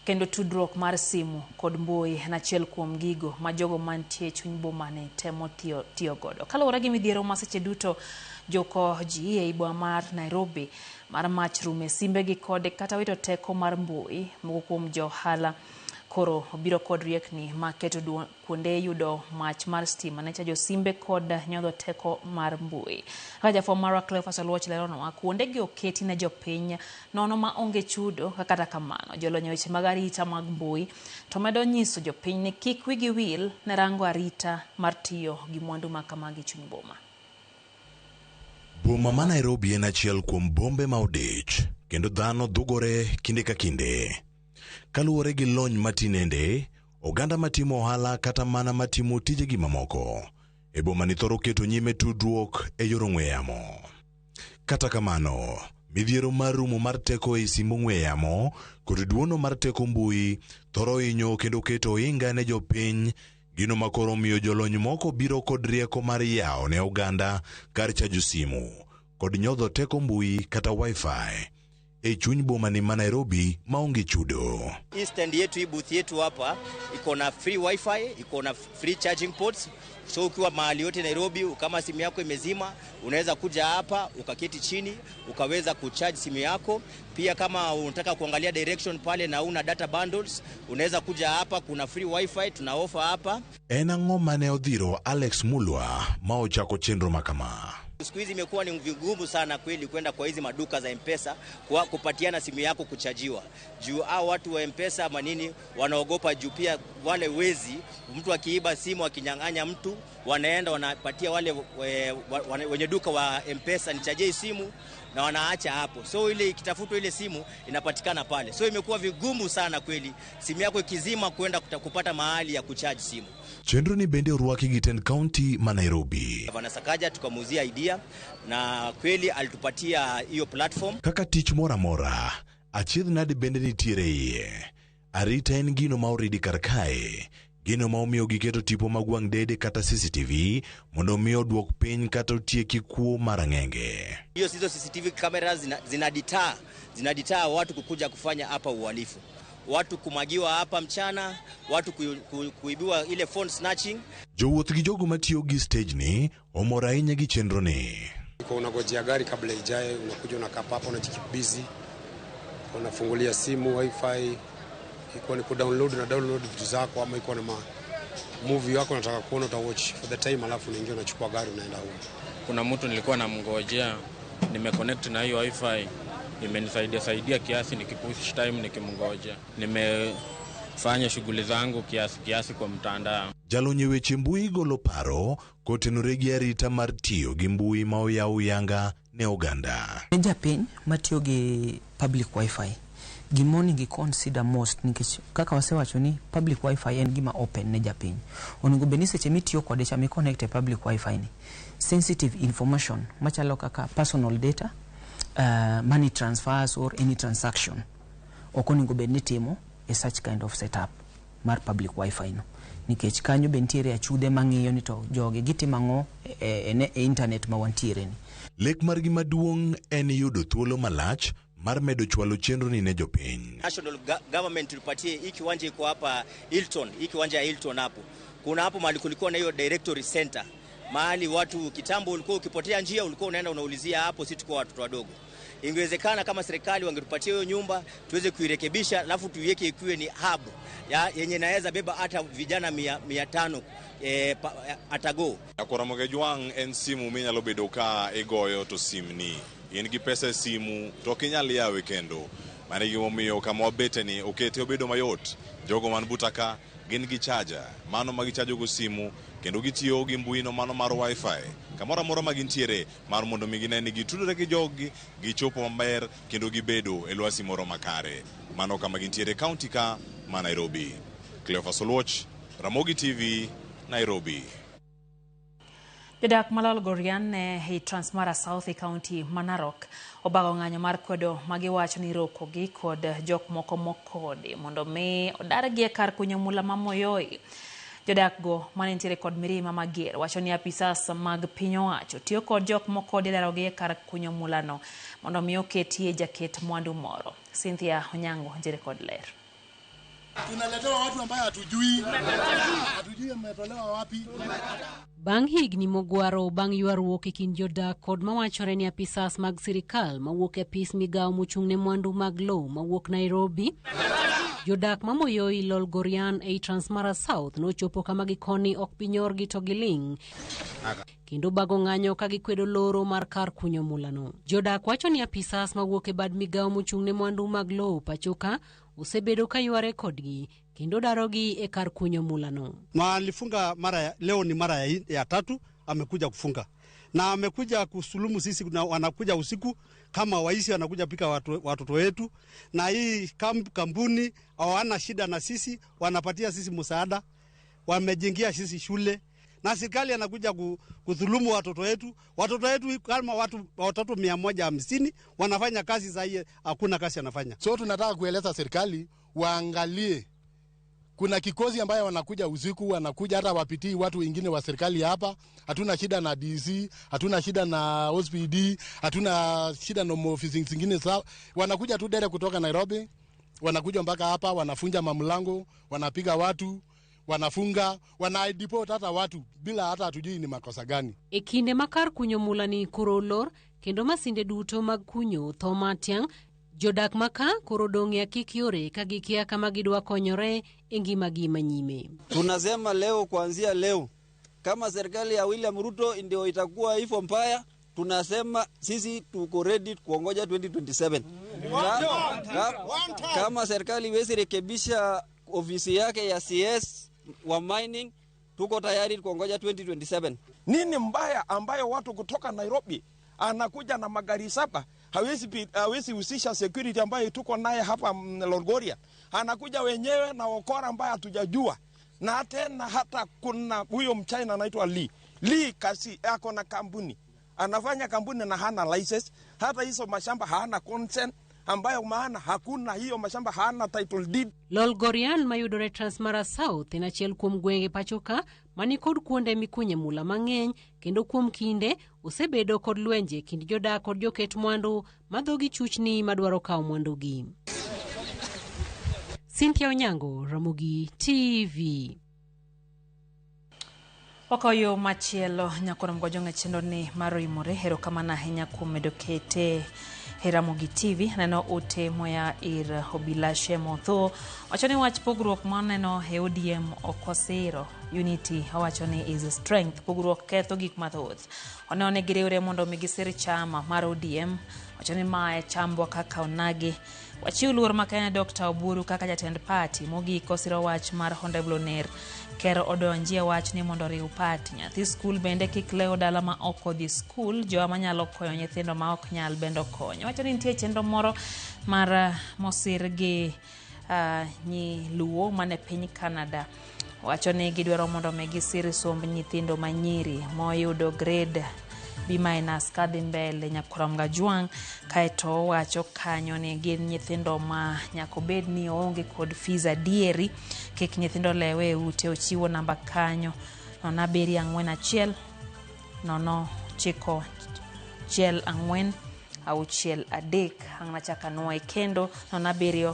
kendo tudruok mar simu kod mbui na achiel kuom gigo ma jogo mantie chuny boma ne temo tiyo godo. Kaluwore gi midhiero ma seche duto joko ji e boma mar Nairobi mar mach rume simbe gi kode kata wito teko mar mbui moko kuom johala koro obiro kod riekni ma keto kuonde yudo mach mar stima ne chajo simbe kod nyodho teko mar mbui. Raja for Mara Cleophas Oluoch lerono wa kuonde gi oketi ne jopiny nono ma onge chudo kata kamano jolonyo weche mag arita mag mbui to medo nyiso jopiny ni kik wigi wil ne rango arita mar tiyo gi mwandu ma kamagi chuny boma. Boma ma Nairobi en achiel kuom bombe ma odich kendo dhano dhugore kinde ka kinde. Kaluwore gi lony matinende, oganda matimo ohala kata mana matimo tijegi mamoko e boma ni thoro keto nyime tudruok e yor ong'we yamo. Kata kamano, midhiero mar rumo mar teko e simb ong'we yamo kod duono mar teko mbui thoro hinyo kendo keto ohinga ne jopiny, gino makoro miyo jolony moko biro kod rieko mar yawo ne oganda kar chajo simu kod nyodho teko mbui kata wifi e chuny boma ni Nairobi maonge chudo. Stand yetu, hii booth yetu hapa iko na free wifi, iko na free charging ports. So ukiwa mahali yote Nairobi, kama simu yako imezima, unaweza kuja hapa ukaketi chini ukaweza kucharge simu yako. Pia kama unataka kuangalia direction pale na una data bundles, unaweza kuja hapa, kuna free wifi tuna offer hapa. Enang'o mane odhiro Alex Mulwa ma ochako chenro makama. Siku hizi imekuwa ni vigumu sana kweli kwenda kwa hizi maduka za M-Pesa kwa kupatiana simu yako kuchajiwa. Juu hao watu wa M-Pesa manini wanaogopa, juu pia wale wezi, mtu akiiba simu akinyang'anya mtu, wanaenda wanapatia wale wenye duka wa M-Pesa nichajie simu na wanaacha hapo. So ile ikitafutwa ile simu inapatikana pale. So imekuwa vigumu sana kweli simu yako ikizima kwenda kupata mahali ya kuchaji simu. Chenro ni bende uruaki Giten County ma Nairobi. Gavana Sakaja tukamuzia idea na kweli alitupatia hiyo platform. Kaka tich mora Achiedh nade bende nitiere iye. Arita en gino ma oridi kar kae. Gino ma omiyo giketo tipo mag wang' dede kata CCTV mondo omiyo duok piny kata otieki kuo marang'enge. Hiyo CCTV cameras zinaditaa watu kukuja kufanya hapa uhalifu. Watu kumagiwa hapa mchana, watu kuibiwa ile phone snatching. Jowuoth gi jogo matiyo gi stage ni omor ahinya gi chenro ni. Unagojea gari kabla ijae, unakuja unakaa hapa unajikibizi, unafungulia simu wifi, iko ni kudownload vitu zako, ama iko na movie yako unataka kuona utawatch for the time, alafu unaingia unachukua gari unaenda huko. Kuna mtu nilikuwa namngojea, nimeconnect na hiyo wifi, imenisaidia kiasi nikipush time nikimngoja. Nimefanya shughuli zangu kiasi kwa mtandao. Jalonye weche mbui golo paro kotenore gi arita mar tiyo gi mbui ma oyaw yanga ne oganda. Ne japiny matiyo gi public wifi gimoni gi consider most nikech kaka wasewacho ni public wifi en gima open ne japiny. Onego bedni seche mitiyo kode cha mi connect e public wifi ni sensitive information machalo kaka personal data, money transfers or any transaction ok onego bedni timo e such kind of setup mar public wifi no, nikech kanyo be nitiere achude mang'iyo ni to joge gitimo ang'o e internet ma wantiere ni. Lek margi maduong' en yudo thuolo malach mar medo chwalo chenro ni ne jopiny. National government tulipatie hii kiwanja iko hapa Hilton, hii kiwanja ya Hilton hapo. Kuna hapo mahali kulikuwa na hiyo directory center. Mahali watu kitambo ulikuwa ukipotea njia ulikuwa unaenda unaulizia hapo, si tuko watoto wadogo. Ingewezekana kama serikali wangetupatia hiyo nyumba tuweze kuirekebisha, alafu tuiweke ikiwe ni hub yenye naweza beba hata vijana 500 atago. Akora Jwang' en simu minyalo bedo ka igoyo to simni. In gi pesa simu to kinyal yawe kendo. Mane gimomiyo kama wabete ni okete obedo mayot. Jogo man butaka gin gi charger, mano ma gichajo go simu kendo gitiyo gi mbuino mano mar wifi. Kamora mora ma gintiere mar mondo mi ginene gitudore gi jogi, gichopo maber kendo gibedo e lwasi moro makare. Mano kama gintiere county ka ma Nairobi. Cleophas Oluoch, Ramogi TV, Nairobi. Jodak malal Gorian e Transmara South County Manarok obago ng'anyo mar kwedo magiwacho ni roko gi kod jok moko mokode mondo mi odargi e kar kunyo mula mamoyoi. Jodak go manentiere kod mirima mager wacho ni apisas mag piny owacho tiyo kod jok mokode darogi e kar kunyo mulano mondo mi oketie jaket mwandu moro. Cynthia Onyango njere kod ler. Tunaletewa watu ambao hatujui ametolewa wapi. Bang' higni mogwaro bang' ywaruok e kind jodak kod mawachore ni apisas mag sirikal mawuok e apis migawo mochung'ne mwandu mag lowo mawuok Nairobi, jodak mamoyoi Lol Gorian e Transmara South nochopo kama gikoni ok binyorgi to giling kendo bago ng'anyo ka gikwedo loro mar kar kunyo mulano. Jodak wacho ni apisas mawuok e bad migawo mochung'ne mwandu mag lowo pachoka usebedo ka yware kodgi kendo darogi e kar kunyo mulano. Na alifunga leo ni mara ya tatu amekuja kufunga. Na amekuja kusulumu sisi, wanakuja usiku kama waisi wanakuja pika watoto wetu, na hii kampuni hawana shida na sisi, wanapatia sisi msaada, wamejengia sisi shule, na serikali anakuja kudhulumu watoto wetu kama watoto 150 wanafanya kazi za hakuna kazi anafanya. So tunataka kueleza serikali waangalie, kuna kikosi ambayo wanakuja usiku, wanakuja hata wapitii watu wengine wa serikali hapa. Hatuna shida na DC, hatuna shida na OSPD, hatuna shida na ofisi zingine sawa. Wanakuja tu dere kutoka Nairobi, wanakuja mpaka hapa, wanafunja mamlango, wanapiga watu, wanafunga, wanadeport hata watu bila hata hatujui ni makosa gani. E kinde makar kunyo mulani kurolor kendo masinde duto mag kunyo thomatiang, jodak maka korodong'e kikiore kagikia kama gidwa konyore e ngimagi manyime. Tunasema leo, kuanzia leo, kama serikali ya William Ruto ndio itakuwa hivyo mbaya, tunasema sisi tuko ready kuongoja 2027. Kama serikali iwezi rekebisha ofisi yake ya CS wa mining, tuko tayari kuongoja 2027. Nini mbaya ambayo watu kutoka Nairobi anakuja na magari 7, hawezi husisha security ambayo tuko naye hapa Longoria. Anakuja wenyewe na wakora ambayo hatujajua. Na tena hata kuna huyo mchina anaitwa Lee kasi yako na kampuni. Anafanya kampuni na hana license, hata hizo mashamba hana consent. ambayo maana hakuna hiyo mashamba, hana title deed. Lolgorian mayudore Transmara South en achiel kuom gwenge pachoka mani kod kuonde mikunye mula mang'eny, kendo kuom kinde osebedo kod lwenje kind jodak kod joket mwandu madhogi chuchni madwaro kawo mwandugi. Cynthia Onyango, Ramogi TV. Wakayo machielo nyakoro mgojonga chendo ni maro imore hero kama na henya kumedokete Ramogi TV neno ote moya ir Obilashe Motho wachoni wach pogruok maneno ODM okosiro unity wachoni is strength pogruok ketho gik mathoth oneone gireure mondo migisir chama mar ODM wachoni mae chambwa kaka onage wachiu luor makene Dr. Oburu kaka jatend party mogik osiro wach mar Honorable Ner Kero odonjie wach ni mondo riu party nyathi school bende kik leo dala ma oko di school jo manyalo konyo nyithindo ma ok nyal bendo konyo wachoni nitie chenro moro mar mosir gi nyi luo mane piny Canada wachoni gidwaro mondo megisir somb nyithindo manyiri moyudo grade B- kadhi mbele nyakuramga juang kaeto wacho kanyo ni gin nyithindo ma nyako bed ni onge kod fees adieri kik nyithindo lewe ute ochiwo namba kanyo nona beri 41 nono chiko chiel 4 au chiel 3 angna chaka noe kendo nona beri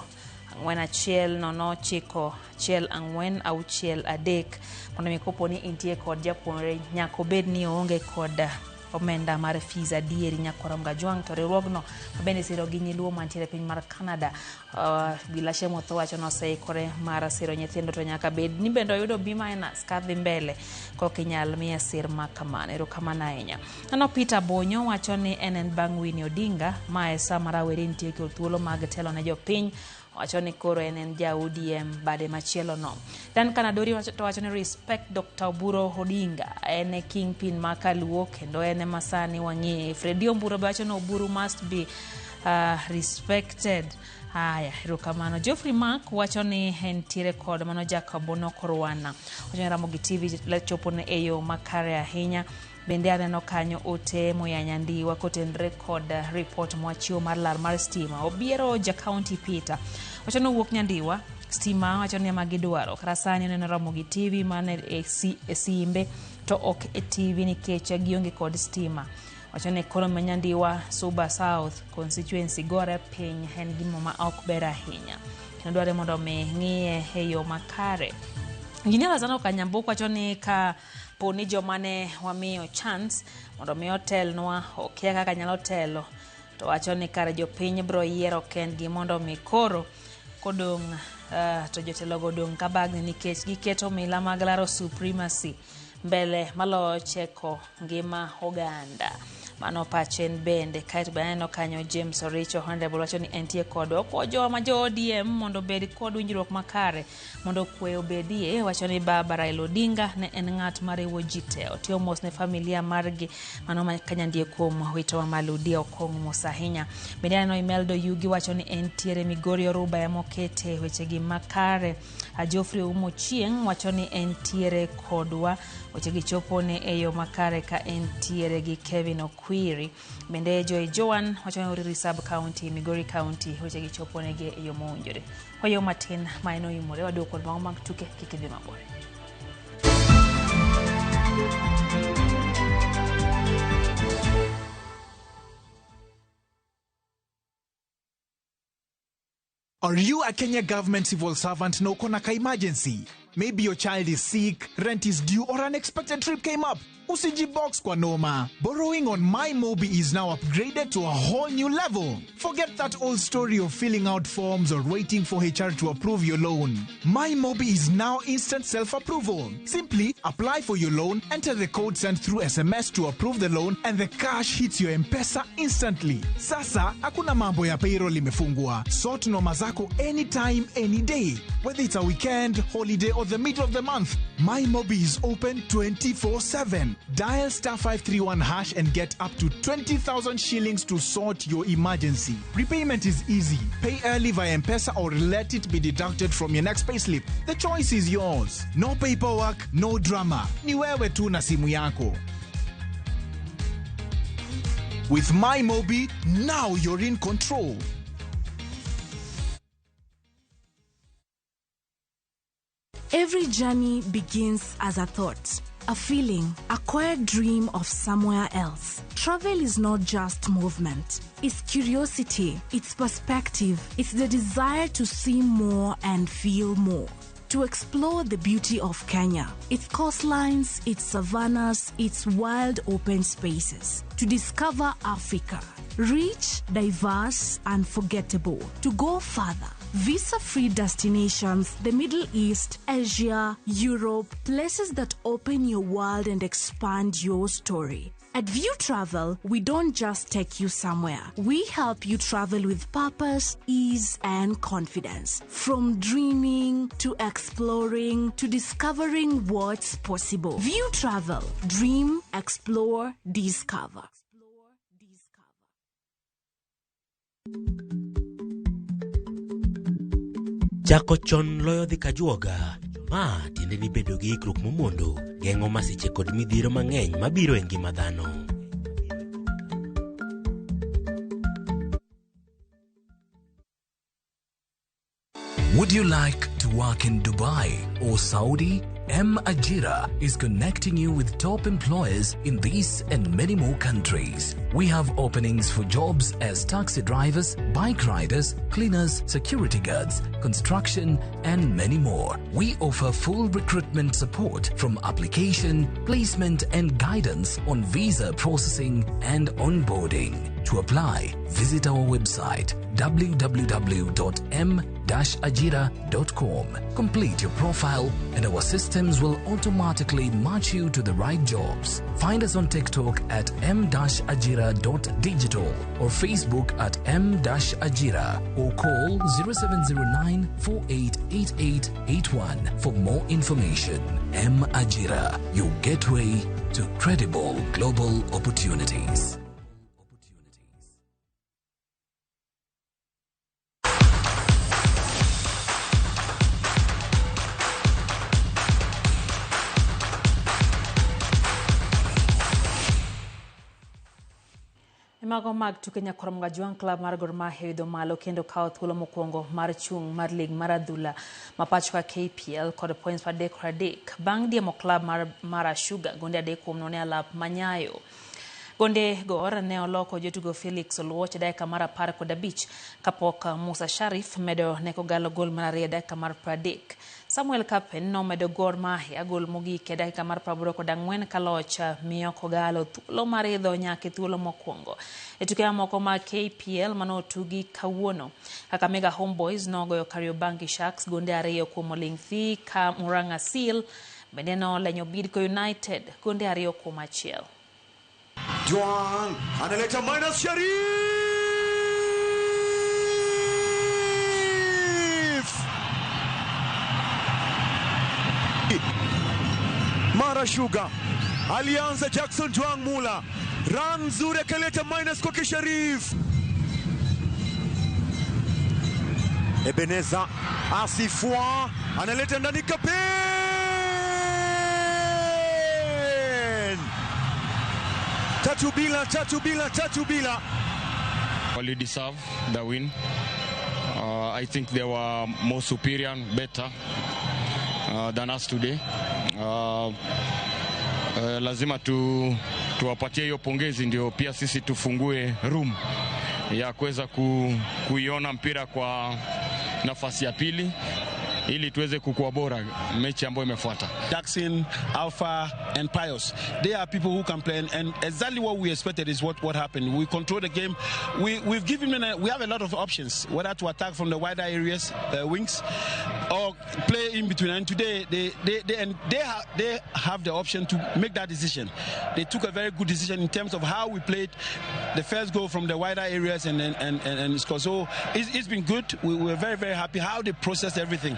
41 nono chiko chiel 4 au chiel 3 mondo mikopo ni intie kod japuonre nyako bed ni onge kod omenda mar fees adieri nyakoramga juang to riwruogno bende siro gi nyiluo mantiere piny mar Canada Bilashe Motho wacho no seikore mar siro nyithindo to nyaka bed ni bendo yudo B- kadhi mbele kokinyal miya sir makamane ero kamana ahinya ano Peter Bonyo wacho ni en bang' Winnie Odinga mae samara weri nitie kod thuolo mag telo ne jopiny wachoni koro en ja ODM bade machielo no Dan Kanadori wachoni respect Dr. Oburu Odinga en kingpin makaluo kendo en masani wang'e Freddy Omburo wachoni Oburu must be respected haya erokamano Geoffrey Mark wachoni entiere kod mano Jacob Nokorwana wachoni Ramogi TV lechopone eyo makare ahinya bende aneno kanyo ote moya Nyandiwa kotenre kod report mwachiwo mar lar mar stima obiero ja county Peter wachoni wuok Nyandiwa stima wachoni magidwaro krasani neno Ramogi TV mane e simbe to ok e TV nikech gionge kod stima wachoni koro Nyandiwa Suba South constituency gore piny en gimo ma ok ber ahinya kendo dware mondo ng'iye e yo makare Injinia Zano Kanyambuku wachoni ka poni jomane wamiyo chance mondo mi otelnwa okia kaka nyalo telo to wachoni kare jopiny bro yiero kendgi mondo mi koro kodong to jotelo godong kabagni nikech giketo mila mag laro supremacy mbele malo cheko ngima oganda mano pachen bende kaito baneno kanyo James Oricho Honorable wachoni entie kod okwojo ma jo ODM mondo bed kod winjruok makare mondo kwe obedie wachoni Baba Raila Odinga ne en ng'at mariwo jite otio mos ne familia margi mano makanyandie kuom wito wa Maludi Okong Musahinya bende aneno Imeldo Yugi wachoni entiere Migori Oruba ya mokete wechegi makare Geoffrey Umochieng wachoni entiere kodwa wechegi chopone eyo makare ka entiere gi Kevin Okwiri bende Joy Joan wachoni Uriri Sub County Migori County wechegi chopone ge eyo mowinjore hoyo matin maino imore wadoko kod mag tuke kikidhi mabor Are you a Kenya government civil servant no konaka emergency? Maybe your child is sick, rent is due, or unexpected trip came up. Usijibox kwa noma. Borrowing on MyMobi is now upgraded to a whole new level. Forget that old story of filling out forms or waiting for HR to approve your loan. MyMobi is now instant self-approval. Simply apply for your loan, enter the code sent through SMS to approve the loan, and the cash hits your M-Pesa instantly. Sasa, hakuna mambo ya payroll imefungwa. Sort noma zako anytime, any day. Whether it's a weekend, holiday, or the middle of the month, MyMobi is open 24/7. Dial *531# and get up to 20,000 shillings to sort your emergency. Repayment is easy. Pay early via M-Pesa or let it be deducted from your next payslip. The choice is yours. No paperwork, no drama. Ni wewe tu na simu yako. With MyMobi, now you're in control. Every journey begins as a thought, a feeling, a quiet dream of somewhere else. Travel is not just movement. It's curiosity, it's perspective, it's the desire to see more and feel more. To explore the beauty of Kenya, its coastlines, its savannas, its wild open spaces. To discover Africa, rich, diverse, unforgettable. To go further, visa-free destinations, the Middle East, Asia, Europe, places that open your world and expand your story. At View Travel, we don't just take you somewhere. We help you travel with purpose, ease, and confidence. From dreaming to exploring to discovering what's possible. View Travel. Dream, explore, discover. Chako chon loyo dhi kajuoga. Ma tiende ni bedo gi ikruok momondo geng'o masiche kod midhiero mang'eny mabiro e ngima dhano. Would you like to work in Dubai or Saudi? M-Ajira is connecting you with top employers in these and many more countries. We have openings for jobs as taxi drivers, bike riders, cleaners, security guards, construction, and many more. We offer full recruitment support from application, placement, and guidance on visa processing and onboarding. To apply, visit our website www.m-ajira.com. Complete your profile and our systems will automatically match you to the right jobs. Find us on TikTok at m-ajira.digital or Facebook at m-ajira or call 0709 488881 for more information. M-Ajira, your gateway to credible global opportunities. Mago mag tukenya korom ga Juang Club mar Gor Mahia yudo malo kendo kao thuolo mokwongo mar chung mar lig mar adhula mapacho KPL kod points per dek bang diemo club mar Sugar gonde adek kuom nono alap manyayo. Gonde Gor ne oloko jotugo Felix Oluoch dakika mar 15 kapok Musa Sharif medo neko galo gol mar ariyo dakika mar 30. Samuel Kapen no medo Gor Mahia gol mogik e dakika mar 84 kaloch miyo kogalo thuolo mar idho nyaka thuolo mokwongo. E tuke moko mag KPL manotugi kawuono, Kakamega Homeboys nogoyo Kariobangi Sharks gonde ariyo kuom oling thi ka Murang'a Seal bende no lenyo Bidco United gonde ariyo kuom achiel. Juang analeta minus Sharif. Mara Sugar alianza Jackson Juang Mula, run nzuri akaleta minus kwa Sharif. Ebeneza Asifua analeta ndani Kapen. Tatu bila. Well, deserve the win. I think they were more superior and better than us today. Lazima tuwapatie hiyo pongezi ndio pia sisi tufungue room ya kuweza kuiona mpira kwa nafasi ya pili ili tuweze kukua bora mechi ambayo imefuata. Jackson, Alpha and Pius, they are people who can play and exactly what we expected is what happened. We control the game. We've given them we have a lot of options whether to attack from the wider areas, wings, or play in between. And today they have the option to make that decision. They took a very good decision in terms of how we played the first goal from the wider areas and score. So it's been good. We were very, very happy how they processed everything.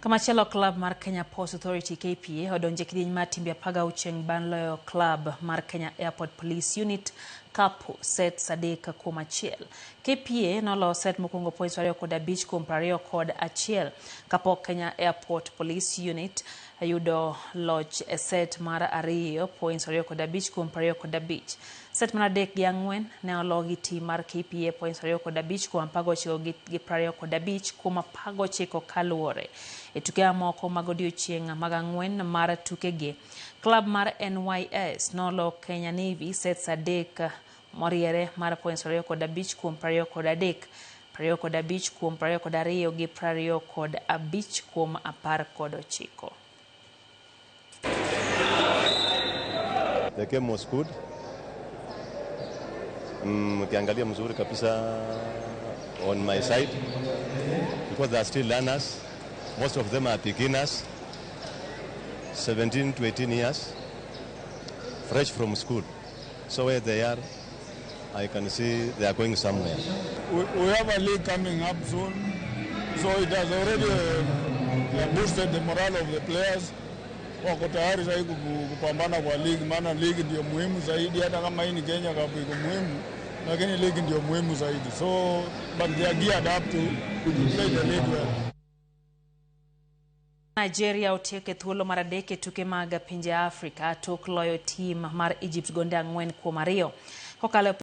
Kamachelo club mar Kenya Post Authority KPA odonje kidieny mar timbe 16 ban loyo club mar Kenya Airport Police Unit Kapu set 3-1. KPA nolo set mokwongo points 2-5 kuom 20-1 kapok Kenya Airport Police Unit ayudo loch e set mar 2 points 2-5 kuom 20-5. Set mar 3-4 ne ologi tim mar KPA points 2-5 kuom 19-25 kuom 19 kaluwore. E tuke moko mag odiechieng' mag ang'wen mar tukegi, klab mar NYS nolo Kenya Navy sets 3 moriere mar points 2-5 kuom 23, 25 kuom 22 gi 25 kuom 19. The game was good. Ukiangalia mzuri kabisa on my side because they are still learners. Most of them are beginners, 17 to 18 years, fresh from school. So where they are, I can see they are going somewhere. We have a league coming up soon, so it has already boosted the morale of the players. Wako tayari sasa kupambana kwa league, maana league ndio muhimu zaidi. Hata kama hii ni Kenya Cup iko muhimu, lakini league ndio muhimu zaidi. So but they are geared up to play the league well. Nigeria otieke thuolo mar adek e tuke mag pinje Afrika tok loyo tim mar Egypt gonde 4-2 kokalo